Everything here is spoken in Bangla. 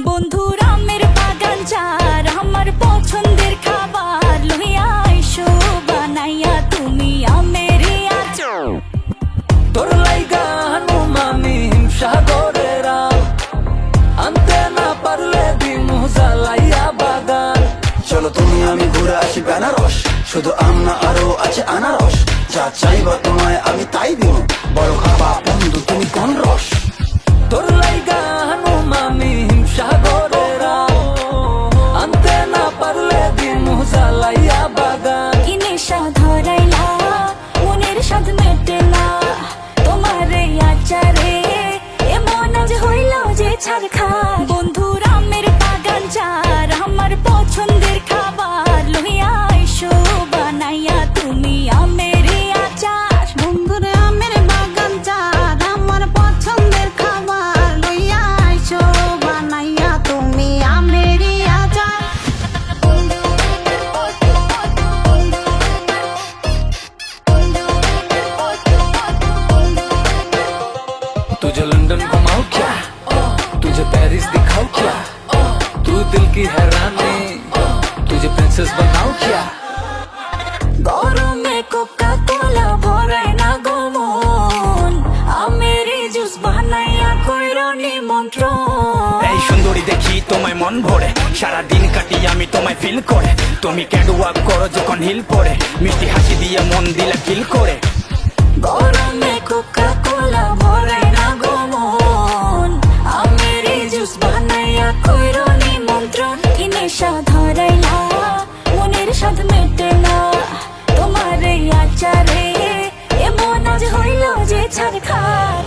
বন্ধুর আমের বাগান চার আমার পছন্দের খাবার লইয়া আইসো বানাইয়া তুমি আমের আচার। তোর লাইগা হানুমামি হিমসাগরের আম আনতে না পারলে দিমু জ্বালাইয়া বাগান। চলো তুমি আমি ঘুরে আসি বেনারস, শুধু আম না আরো আছে আনারস। যা চাইবা তোমায় আমি তাই দিব, বড় খাবা বন্ধু তুমি কোন রস। তোর লাইগা হানুমামি হিমসাগরের আম আনতে না পারলে দিমু জ্বালাইয়া বাগান। কি নেশা ধরাইলা মনের স্বাদ মেটে না তোমার এই আচারে, এমন আজ হইল যে ছাড় খা। বন্ধুর আমের বাগান চার আমার পছন্দের খাবার লইয়া আইসো বানাইয়া তুমি আমের আচার। বন্ধুর আমের বাগান চার আমার পছন্দের খাবার লইয়া আইসো বানাইয়া তুমি আমের আচার। तुझे लंदन घुमाऊं क्या, तुझे पेरिस दिखाऊं क्या, तू दिल की हैरानी तुझे प्रिंसेस बनाऊं क्या। গরমে কোকা কোলা ভরাই না গমন আমের জুস বানাইয়া কইরো নিমন্ত্রণ। এই সুন্দরী দেখি তোমায় মন ভরে, সারা দিন কাটি আমি তোমায় ফিল করে। তুমি ক্যাটওয়াক করো যখন হিল পরে, মিষ্টি হাসি দিয়ে মন দিলা কিল করে। গরমে কোকা কোলা ভরাই না গমন আমের জুস বানাইয়া কইরো নিমন্ত্রণ। কি নেশা ধরাইলা মনের স্বাদ মেটে না তোমার এই আচারে, এমন আজ হইল যে ছাড় খার।